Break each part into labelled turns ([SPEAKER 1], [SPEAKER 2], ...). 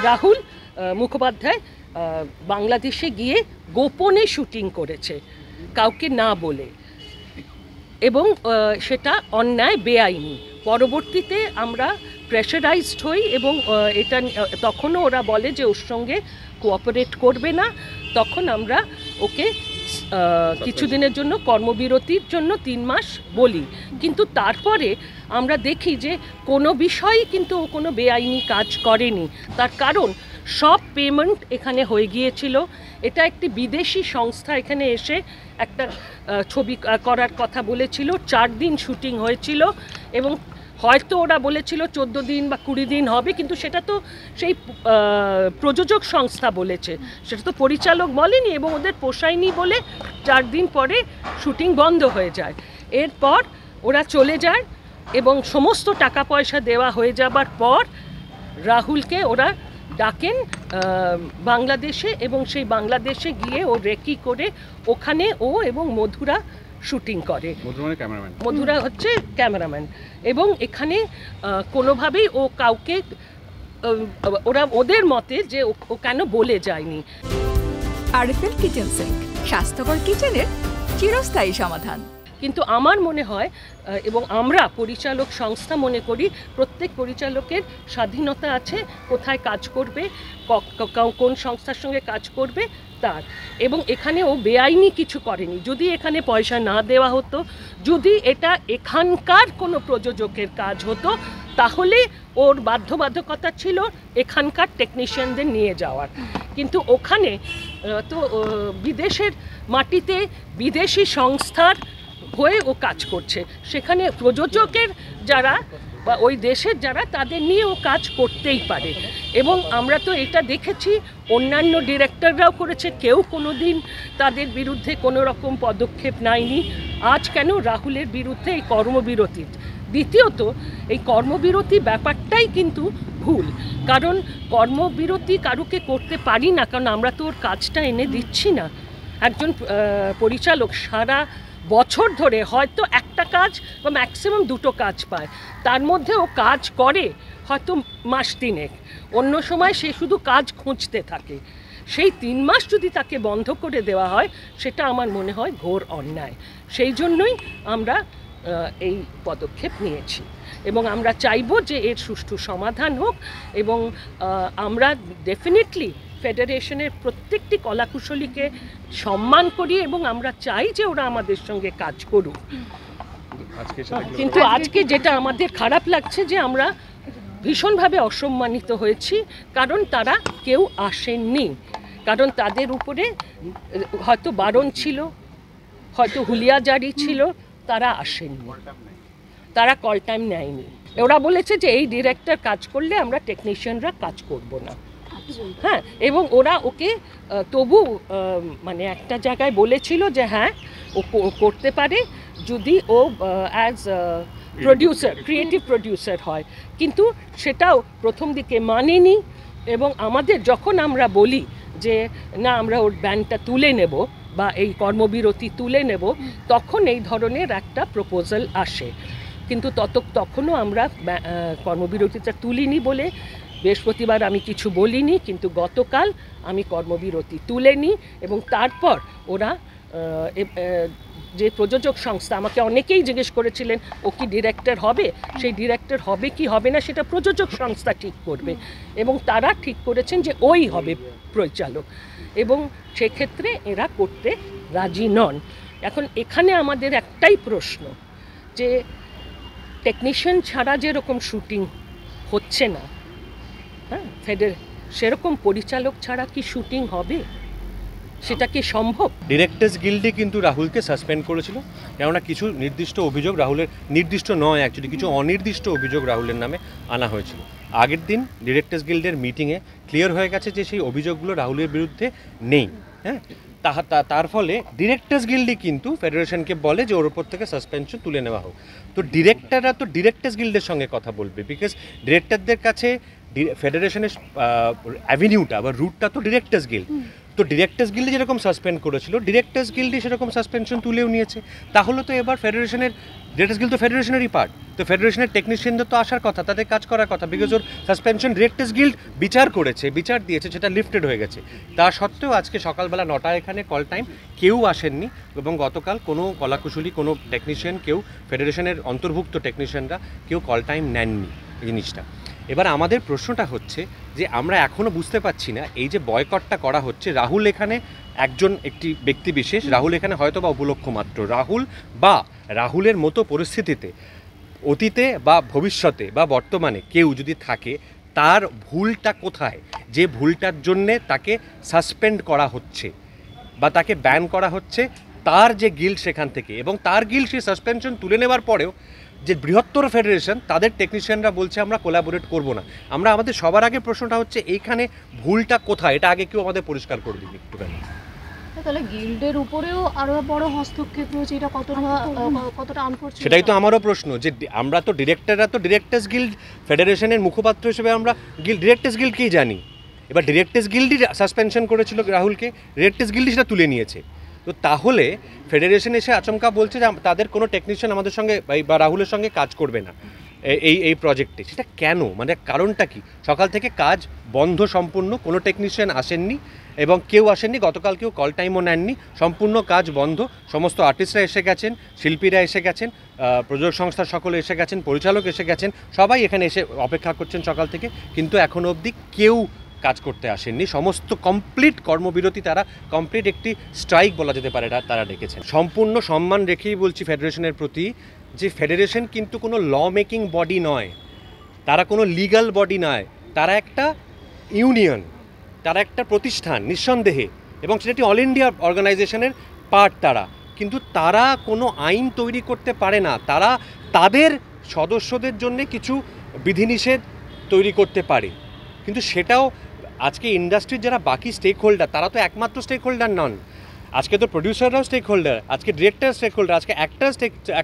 [SPEAKER 1] রাহুল মুখোপাধ্যায় বাংলাদেশে গিয়ে গোপনে শুটিং করেছে, কাউকে না বলে, এবং সেটা অন্যায়, বেআইনি। পরবর্তীতে আমরা প্রেশারাইজড হই এবং এটা তখনও ওরা বলে যে ওর সঙ্গে কোঅপারেট করবে না। তখন আমরা ওকে কিছুদিনের জন্য কর্মবিরতির জন্য 3 মাস বলি, কিন্তু তারপরে আমরা দেখি যে কোনো বিষয়ই কিন্তু ও কোনো বেআইনি কাজ করেনি। তার কারণ সব পেমেন্ট এখানে হয়ে গিয়েছিল। এটা একটি বিদেশি সংস্থা এখানে এসে একটা ছবি করার কথা বলেছিল, 4 দিন শুটিং হয়েছিল এবং হয়তো ওরা বলেছিল 14 দিন বা 20 দিন হবে, কিন্তু সেটা তো সেই প্রযোজক সংস্থা বলেছে, সেটা তো পরিচালক বলেনি, এবং ওদের পোষায়নি বলে 4 দিন পরে শুটিং বন্ধ হয়ে যায়। এরপর ওরা চলে যায় এবং সমস্ত টাকা পয়সা দেওয়া হয়ে যাবার পর রাহুলকে ওরা ডাকেন বাংলাদেশে, এবং সেই বাংলাদেশে গিয়ে ও রেকি করে ওখানে ও এবং মধুরা শুটিং করে। মধুরা হচ্ছে ক্যামেরাম্যান, এবং এখানে কোনোভাবেই ও কাউকে, ওরা ওদের মতে যে ও কেন বলে যায়নি।
[SPEAKER 2] আরএফএল কিচেন সিঙ্ক, স্বাস্থ্যকর কিচেনের চিরস্থায়ী সমাধান।
[SPEAKER 1] কিন্তু আমার মনে হয় এবং আমরা পরিচালক সংস্থা মনে করি প্রত্যেক পরিচালকের স্বাধীনতা আছে কোথায় কাজ করবে, কোন সংস্থার সঙ্গে কাজ করবে তার, এবং এখানে ও বেআইনি কিছু করেনি। যদি এখানে পয়সা না দেওয়া হতো, যদি এটা এখানকার কোনো প্রযোজকের কাজ হতো, তাহলে ওর বাধ্যবাধকতা ছিল এখানকার টেকনিশিয়ানদের নিয়ে যাওয়ার, কিন্তু ওখানে তো বিদেশের মাটিতে বিদেশি সংস্থার হয়ে ও কাজ করছে, সেখানে প্রযোজকের যারা বা ওই দেশের যারা, তাদের নিয়ে ও কাজ করতেই পারে। এবং আমরা তো এটা দেখেছি অন্যান্য ডিরেক্টররাও করেছে, কেউ কোনো দিন তাদের বিরুদ্ধে কোনো রকম পদক্ষেপ নেয়নি। আজ কেন রাহুলের বিরুদ্ধে এই কর্মবিরতি? দ্বিতীয়ত এই কর্মবিরতি ব্যাপারটাই কিন্তু ভুল, কারণ কর্মবিরতি কারুকে করতে পারি না, কারণ আমরা তো ওর কাজটা এনে দিচ্ছি না। একজন পরিচালক সারা বছর ধরে হয়তো একটা কাজ বা ম্যাক্সিমাম 2টো কাজ পায়, তার মধ্যে ও কাজ করে হয়তো মাস 3 অন্য সময় সে শুধু কাজ খুঁজতে থাকে। সেই 3 মাস যদি তাকে বন্ধ করে দেওয়া হয়, সেটা আমার মনে হয় ঘোর অন্যায়। সেই জন্যই আমরা এই পদক্ষেপ নিয়েছি, এবং আমরা চাইব যে এর সুষ্ঠু সমাধান হোক, এবং আমরা ডেফিনেটলি ফেডারেশনের প্রত্যেকটি কলাকুশলীকে সম্মান করি এবং আমরা চাই যে ওরা আমাদের সঙ্গে কাজ করুক। কিন্তু আজকে যেটা আমাদের খারাপ লাগছে যে আমরা ভীষণভাবে অসম্মানিত হয়েছি, কারণ তারা কেউ আসেননি, কারণ তাদের উপরে হয়তো বারণ ছিল, হয়তো হুলিয়া জারি ছিল, তারা আসেননি, তারা কল টাইম নেয়নি। ওরা বলেছে যে এই ডিরেক্টর কাজ করলে আমরা টেকনিশিয়ানরা কাজ করব না। হ্যাঁ, এবং ওরা ওকে তবু মানে একটা জায়গায় বলেছিল যে হ্যাঁ ও করতে পারে যদি ও অ্যাজ প্রডিউসার, ক্রিয়েটিভ প্রডিউসার হয়, কিন্তু সেটাও প্রথম দিকে মানেনি। এবং আমাদের যখন আমরা বলি যে না আমরা ওর ব্যান্ডটা তুলে নেব বা এই কর্মবিরতি তুলে নেব, তখন এই ধরনের একটা প্রপোজাল আসে, কিন্তু তখনও আমরা কর্মবিরতিটা তুলিনি বলে বৃহস্পতিবার আমি কিছু বলিনি, কিন্তু গতকাল আমি কর্মবিরতি তুলে নিই। এবং তারপর ওরা যে প্রযোজক সংস্থা, আমাকে অনেকেই জিজ্ঞেস করেছিলেন ও কি ডিরেক্টর হবে, সেই ডিরেক্টর হবে কি হবে না সেটা প্রযোজক সংস্থা ঠিক করবে, এবং তারা ঠিক করেছেন যে ওই হবে পরিচালক, এবং সেক্ষেত্রে এরা করতে রাজি নন। এখন এখানে আমাদের একটাই প্রশ্ন যে টেকনিশিয়ান ছাড়া যেরকম শুটিং হচ্ছে না, হ্যাঁ, সেরকম পরিচালক ছাড়া কি শুটিং হবে? সেটা কি সম্ভব?
[SPEAKER 3] ডিরেক্টর্স গিল্ডে কিন্তু রাহুলকে সাসপেন্ড করেছিল, কেননা কিছু নির্দিষ্ট অভিযোগ রাহুলের, নির্দিষ্ট নয় অ্যাকচুয়ালি, কিছু অনির্দিষ্ট অভিযোগ রাহুলের নামে আনা হয়েছিল। আগের দিন ডিরেক্টর্স গিল্ডের মিটিংয়ে ক্লিয়ার হয়ে গেছে যে সেই অভিযোগগুলো রাহুলের বিরুদ্ধে নেই। হ্যাঁ, তার ফলে ডিরেক্টর্স গিল্ডই কিন্তু ফেডারেশনকে বলে যে ওর ওপর থেকে সাসপেনশন তুলে নেওয়া হোক। তো ডিরেক্টররা তো ডিরেক্টর্স গিল্ডের সঙ্গে কথা বলবে, বিকজ ডিরেক্টরদের কাছে ফেডারেশনের অ্যাভিনিউটা বা রুটটা তো ডিরেক্টর্স গিল্ড। তো ডিরেক্টর্স গিল্ডে যেরকম সাসপেন্ড করেছিল, ডিরেক্টর্স গিল্ডে সেরকম সাসপেনশন তুলেও নিয়েছে। তাহলে তো এবার ফেডারেশনের, ডিরেক্টর্স গিল্ড তো ফেডারেশনেরই পার্ট, তো ফেডারেশনের টেকনিশিয়ানদের তো আসার কথা, তাদের কাজ করার কথা, because or suspension directors guild বিচার দিয়েছে, সেটা লিফটেড হয়ে গেছে। তা সত্ত্বেও আজকে সকালবেলা 9টায় এখানে কল টাইম, কেউ আসেননি এবং গতকাল কোনো কলাকুশলী কোনো টেকনিশিয়ান, কেউ ফেডারেশনের অন্তর্ভুক্ত টেকনিশিয়ানরা কেউ কল টাইম নেননি এই জিনিসটা। এবার আমাদের প্রশ্নটা হচ্ছে যে আমরা এখনও বুঝতে পারছি না এই যে বয়কটটা করা হচ্ছে, রাহুল এখানে একটি ব্যক্তি বিশেষ, রাহুল এখানে হয়তো বা উপলক্ষ মাত্র। রাহুলের মতো পরিস্থিতিতে অতীতে বা ভবিষ্যতে বা বর্তমানে কেউ যদি থাকে, তার ভুলটা কোথায়, যে ভুলটার জন্যে তাকে সাসপেন্ড করা হচ্ছে বা তাকে ব্যান করা হচ্ছে, তার যে গিল্ড সেখান থেকে, এবং তার গিল্ড সেই সাসপেনশন তুলে নেওয়ার পরেও যে বৃহত্তর ফেডারেশন তাদের টেকনিশিয়ানরা বলছে আমরা কোলাবোরেট করব না। আমাদের সবার আগে প্রশ্নটা হচ্ছে এইখানে ভুলটা কোথায়, এটা আগে কেউ আমাদের পরিষ্কার করে দিন একটুখানি।
[SPEAKER 4] তাহলে গিল্ডের উপরেও আরো বড় হস্তক্ষেপ রয়েছে, এটা কতটা আনফরচুনেট?
[SPEAKER 3] সেটাই তো আমারও প্রশ্ন, যে আমরা তো ডিরেক্টর্স গিল্ড ফেডারেশনের মুখপাত্র হিসেবে আমরা ডিরেক্টর্স গিল্ডকেই জানি। এবার ডিরেক্টর্স গিল্ডই সাসপেনশন করেছিল রাহুলকে, ডিরেক্টর্স গিল্ডই সেটা তুলে নিয়েছে। তো তাহলে ফেডারেশন এসে আচমকা বলছে যে তাদের কোনো টেকনিশিয়ান আমাদের সঙ্গে বা রাহুলের সঙ্গে কাজ করবে না এই প্রজেক্টে। সেটা কেন, মানে কারণটা কি? সকাল থেকে কাজ বন্ধ সম্পূর্ণ, কোনো টেকনিশিয়ান আসেননি এবং কেউ আসেননি, গতকাল কেউ কল টাইমও নেননি, সম্পূর্ণ কাজ বন্ধ। সমস্ত আর্টিস্টরা এসে গেছেন, শিল্পীরা এসে গেছেন, প্রযোজক সংস্থার সকলে এসে গেছেন, পরিচালক এসে গেছেন, সবাই এখানে এসে অপেক্ষা করছেন সকাল থেকে, কিন্তু এখনও অবধি কেউ কাজ করতে আসেননি। সমস্ত কমপ্লিট কর্মবিরতি, তারা কমপ্লিট একটি স্ট্রাইক বলা যেতে পারে তারা ডেকেছেন। সম্পূর্ণ সম্মান রেখেই বলছি ফেডারেশনের প্রতি, যে ফেডারেশন কিন্তু কোনো ল মেকিং বডি নয়, তারা কোনো লিগ্যাল বডি নয়, তারা একটা ইউনিয়ন, তারা একটা প্রতিষ্ঠান নিঃসন্দেহে, এবং সেটা একটি অল ইন্ডিয়া অর্গানাইজেশনের পার্ট তারা, কিন্তু তারা কোনো আইন তৈরি করতে পারে না। তারা তাদের সদস্যদের জন্য কিছু বিধিনিষেধ তৈরি করতে পারে, কিন্তু সেটাও আজকে ইন্ডাস্ট্রির যারা বাকি স্টেক হোল্ডার, তারা তো একমাত্র স্টেক হোল্ডার নন। আজকে তো প্রডিউসাররাও স্টেক হোল্ডার, আজকে ডিরেক্টর স্টেক হোল্ডার, আজকে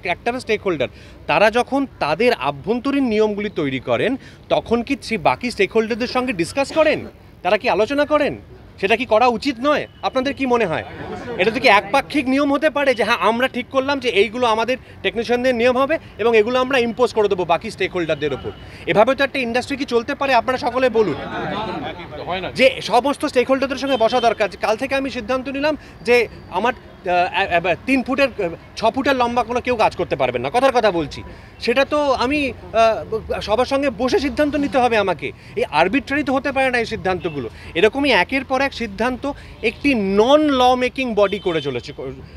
[SPEAKER 3] অ্যাক্টারও স্টেক হোল্ডার। তারা যখন তাদের আভ্যন্তরীণ নিয়মগুলি তৈরি করেন, তখন কি সেই বাকি স্টেক হোল্ডারদের সঙ্গে ডিসকাস করেন? তারা কি আলোচনা করেন? সেটা কি করা উচিত নয়? আপনাদের কি মনে হয়? এটা তো কি একপাক্ষিক নিয়ম হতে পারে যে হ্যাঁ আমরা ঠিক করলাম যে এইগুলো আমাদের টেকনিশিয়ানদের নিয়ম হবে এবং এগুলো আমরা ইম্পোজ করে দেবো বাকি স্টেক হোল্ডারদের ওপর? এভাবে তো একটা ইন্ডাস্ট্রি কি চলতে পারে? আপনারা সকলে বলুন। যে সমস্ত স্টেক হোল্ডারদের সঙ্গে বসা দরকার। কাল থেকে আমি সিদ্ধান্ত নিলাম যে আমার 3 ফুটের 6 ফুটের লম্বা কোনো কেউ কাজ করতে পারবেন না, কথার কথা বলছি। সেটা তো আমি সবার সঙ্গে বসে সিদ্ধান্ত নিতে হবে আমাকে। এই আরবিট্রারি তো হতে পারে না এই সিদ্ধান্তগুলো। এরকমই একের পর এক সিদ্ধান্ত একটি নন ল মেকিং বডি করে চলেছে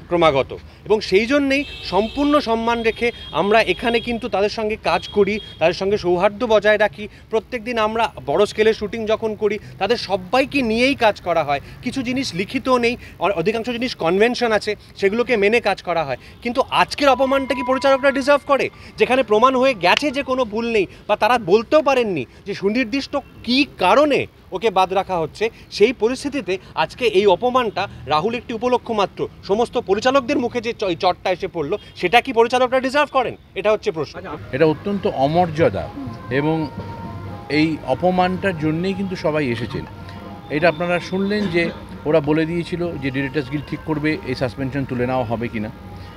[SPEAKER 3] ক্রমাগত, এবং সেই জন্যেই সম্পূর্ণ সম্মান রেখে আমরা এখানে কিন্তু তাদের সঙ্গে কাজ করি, তাদের সঙ্গে সৌহার্দ্য বজায় রাখি। প্রত্যেক দিন আমরা বড় স্কেলের শুটিং যখন করি, তাদের সবাইকে নিয়েই কাজ করা হয়। কিছু জিনিস লিখিত নেই, অধিকাংশ জিনিস কনভেনশন আছে, সেগুলোকে মেনে কাজ করা হয়। কিন্তু আজকের অপমানটা কি পরিচালকরা ডিজার্ভ করে? যেখানে প্রমাণ হয়ে গেছে যে কোনো ভুল নেই, বা তারা বলতেও পারেননি যে সুনির্দিষ্ট কী কারণে ওকে বাদ রাখা হচ্ছে, সেই পরিস্থিতিতে আজকে এই অপমানটা রাহুল একটি উপলক্ষ মাত্র, সমস্ত পরিচালকদের মুখে যে চটটা এসে পড়লো, সেটা কি পরিচালকরা ডিজার্ভ করেন? এটা হচ্ছে প্রশ্ন।
[SPEAKER 5] এটা অত্যন্ত অমর্যাদা, এবং এই অপমানটার জন্যেই কিন্তু সবাই এসেছেন। এটা আপনারা শুনলেন যে ওরা বলে দিয়েছিল যে ডিরেক্টর্স গিল্ড ঠিক করবে এই সাসপেনশন তুলে নেওয়া হবে কিনা,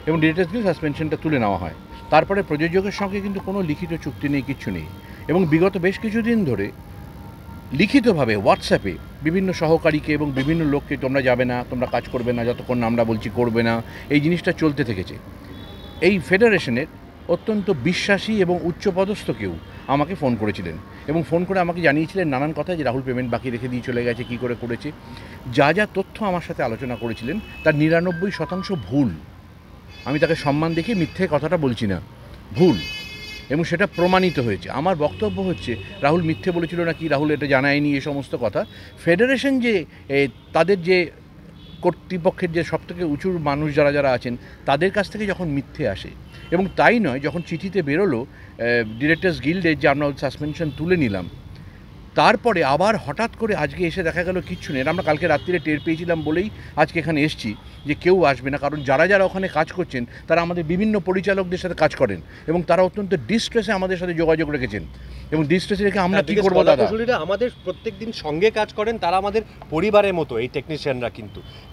[SPEAKER 5] এবং ডিরেক্টর্স গিল্ড সাসপেনশনটা তুলে নেওয়া হয়। তারপরে প্রযোজকের সঙ্গে কিন্তু কোনো লিখিত চুক্তি নেই, কিচ্ছু নেই, এবং বিগত বেশ কিছুদিন ধরে লিখিতভাবে হোয়াটসঅ্যাপে বিভিন্ন সহকারীকে এবং বিভিন্ন লোককে তোমরা যাবে না, তোমরা কাজ করবে না যতক্ষণ না আমরা বলছি করবে না, এই জিনিসটা চলতে থেকেছে। এই ফেডারেশনের অত্যন্ত বিশ্বাসী এবং উচ্চপদস্থ কেউ আমাকে ফোন করেছিলেন, এবং ফোন করে আমাকে জানিয়েছিলেন নানান কথা, যে রাহুল পেমেন্ট বাকি রেখে দিয়ে চলে গেছে, কী করে করেছে। যা যা তথ্য আমার সাথে আলোচনা করেছিলেন তার 99% ভুল। আমি তাকে সম্মান দেখে মিথ্যে কথাটা বলছি না, ভুল, এবং সেটা প্রমাণিত হয়েছে। আমার বক্তব্য হচ্ছে রাহুল মিথ্যে বলেছিল না কি, রাহুল এটা জানায়নি, এ সমস্ত কথা ফেডারেশন যে তাদের যে কর্তৃপক্ষের যে সবথেকে উঁচু মানুষ যারা যারা আছেন তাদের কাছ থেকে যখন মিথ্যে আসে, এবং তাই নয়, যখন চিঠিতে বেরোলো ডিরেক্টর্স গিল্ডের যে আমরা সাসপেনশন তুলে নিলাম, তারপরে আবার হঠাৎ করে আজকে এসে দেখা গেল কিচ্ছু নেই। আমরা কালকে রাত্রিরে টের পেয়েছিলাম বলেই আজকে এখানে এসছি যে কেউ আসবে না, কারণ যারা যারা ওখানে কাজ করছেন তারা আমাদের বিভিন্ন পরিচালকদের সাথে কাজ করেন এবং তারা অত্যন্ত ডিস্ট্রেসে আমাদের সাথে যোগাযোগ রেখেছেন এবং ডিস্ট্রেসে রেখে আমরা কী করবো দাদা।
[SPEAKER 3] আমাদের প্রত্যেক দিন সঙ্গে কাজ করেন, তারা আমাদের পরিবারের মতো এই টেকনিশিয়ানরা,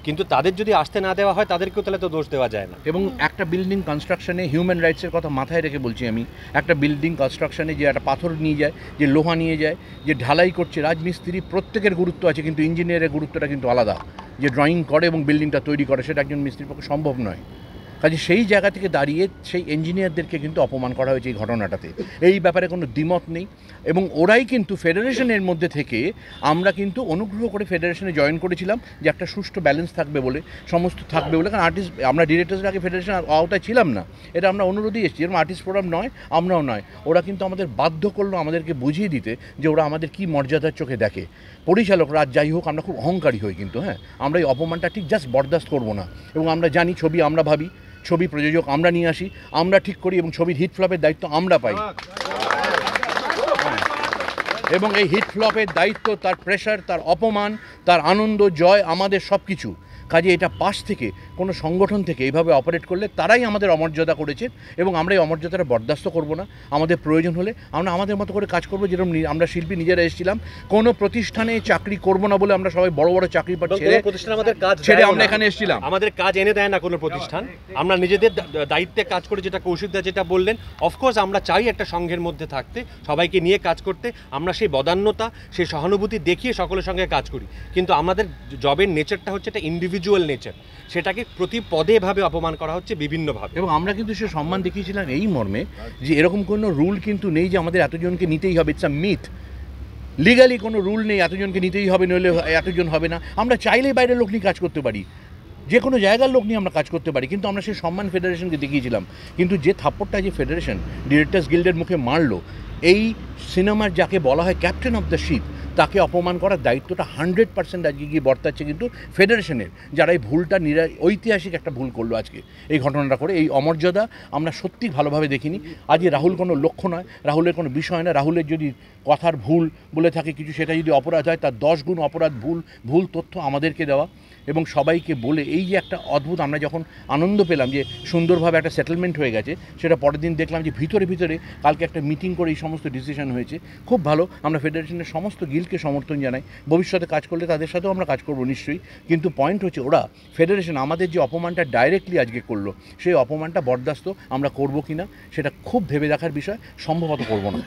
[SPEAKER 3] কিন্তু তাদের যদি আসতে না দেওয়া হয় তাদেরকেও তাহলে তো দোষ দেওয়া যায় না।
[SPEAKER 5] এবং একটা বিল্ডিং কনস্ট্রাকশনে হিউম্যান রাইটসের কথা মাথায় রেখে বলছি আমি, একটা বিল্ডিং কনস্ট্রাকশনে যে একটা পাথর নিয়ে যায়, যে লোহা নিয়ে যায়, যে ঢালাই করছে, রাজমিস্ত্রি প্রত্যেকের গুরুত্ব আছে, কিন্তু ইঞ্জিনিয়ারের গুরুত্বটা কিন্তু আলাদা। যে ড্রয়িং করে এবং বিল্ডিংটা তৈরি করে সেটা একজন মিস্ত্রির পক্ষে সম্ভব নয়। কাজে সেই জায়গা থেকে দাঁড়িয়ে সেই ইঞ্জিনিয়ারদেরকে কিন্তু অপমান করা হয়েছে এই ঘটনাটাতে। এই ব্যাপারে কোনো দ্বিমত নেই এবং ওরাই কিন্তু ফেডারেশনের মধ্যে থেকে আমরা কিন্তু অনুগ্রহ করে ফেডারেশনে জয়েন করেছিলাম যে একটা সুষ্ঠু ব্যালেন্স থাকবে বলে, সমস্ত থাকবে বলে। কারণ আর্টিস্ট আমরা ডিরেক্টরসের আগে ফেডারেশন আওতায় ছিলাম না, এটা আমরা অনুরোধই এসেছি, যেরকম আর্টিস্ট ফোরাম নয় আমরাও নয়। ওরা কিন্তু আমাদের বাধ্য করলো আমাদেরকে বুঝিয়ে দিতে যে ওরা আমাদের কী মর্যাদার চোখে দেখে। পরিচালকরা যাই হোক আমরা খুব অহংকারী হই, কিন্তু হ্যাঁ আমরা এই অপমানটা ঠিক জাস্ট বরদাস্ত করবো না। এবং আমরা জানি ছবি আমরা ভাবি, ছবি প্রযোজক আমরা নিয়ে আসি, আমরা ঠিক করি এবং ছবির হিট ফ্লপের দায়িত্ব আমরা পাই। এবং এই হিট ফ্লপের দায়িত্ব, তার প্রেশার, তার অপমান, তার আনন্দ, জয় আমাদের সব কিছু। কাজে এটা পাশ থেকে কোনো সংগঠন থেকে এইভাবে অপারেট করলে তারাই আমাদের অমর্যাদা করেছে এবং আমরা এই অমর্যাদাটা বরদাস্ত করব না। আমাদের প্রয়োজন হলে আমরা আমাদের মতো করে কাজ করবো, যেরকম আমরা শিল্পী নিজেরা এসেছিলাম। কোনো প্রতিষ্ঠানে চাকরি করব না বলে আমরা সবাই বড় বড় চাকরি ছেড়ে আমরা এখানে এসেছিলাম।
[SPEAKER 3] আমাদের কাজ এনে দেয় না কোনো প্রতিষ্ঠান, আমরা নিজেদের দায়িত্বে কাজ করে, যেটা কৌশিকদা যেটা বললেন। অফকোর্স আমরা চাই একটা সংঘের মধ্যে থাকতে, সবাইকে নিয়ে কাজ করতে। আমরা সেই বদান্যতা, সেই সহানুভূতি দেখিয়ে সকলের সঙ্গে কাজ করি, কিন্তু আমাদের জবের নেচারটা হচ্ছে একটা ইন্ডিভিজুয়াল নেচার, সেটাকে প্রতি পদে ভাবে অপমান করা হচ্ছে বিভিন্নভাবে।
[SPEAKER 5] এবং আমরা কিন্তু সে সম্মান দেখিয়েছিলাম এই মর্মে যে এরকম কোনো রুল কিন্তু নেই যে আমাদের এতজনকে নিতেই হবে। ইটস আ মিথ, লিগালি কোনো রুল নেই এতজনকে নিতেই হবে, নইলে এতজন হবে না। আমরা চাইলেই বাইরের লোক নিয়ে কাজ করতে পারি, যে কোনো জায়গার লোক নিয়ে আমরা কাজ করতে পারি, কিন্তু আমরা সেই সম্মান ফেডারেশনকে দেখিয়েছিলাম। কিন্তু যে থাপ্পড়টা যে ফেডারেশন ডিরেক্টর্স গিল্ডের মুখে মারলো, এই সিনেমার যাকে বলা হয় ক্যাপ্টেন অফ দ্য শিপ, তাকে অপমান করার দায়িত্বটা 100% আজকে গিয়ে বর্তাচ্ছে কিন্তু ফেডারেশনের, যারা এই ভুলটা ঐতিহাসিক একটা ভুল করলো আজকে এই ঘটনাটা করে। এই অমর্যাদা আমরা সত্যি ভালোভাবে দেখিনি। আজকে রাহুল কোনো লক্ষ্য নয়, রাহুলের কোনো বিষয় নয়। রাহুলের যদি কথার ভুল বলে থাকে কিছু, সেটা যদি অপরাধ হয়, তার 10 গুণ অপরাধ ভুল তথ্য আমাদেরকে দেওয়া এবং সবাইকে বলে। এই যে একটা অদ্ভুত, আমরা যখন আনন্দ পেলাম যে সুন্দরভাবে একটা সেটেলমেন্ট হয়ে গেছে, সেটা পরের দিন দেখলাম যে ভিতরে কালকে একটা মিটিং করে এই সমস্ত ডিসিশন হয়েছে। খুব ভালো, আমরা ফেডারেশনের সমস্ত গিল্ডকে সমর্থন জানাই। ভবিষ্যতে কাজ করলে তাদের সাথেও আমরা কাজ করবো নিশ্চয়ই, কিন্তু পয়েন্ট হচ্ছে ওরা ফেডারেশন আমাদের যে অপমানটা ডাইরেক্টলি আজকে করলো, সেই অপমানটা বরদাস্ত আমরা করবো কি না সেটা খুব ভেবে দেখার বিষয়, সম্ভবত করবো না।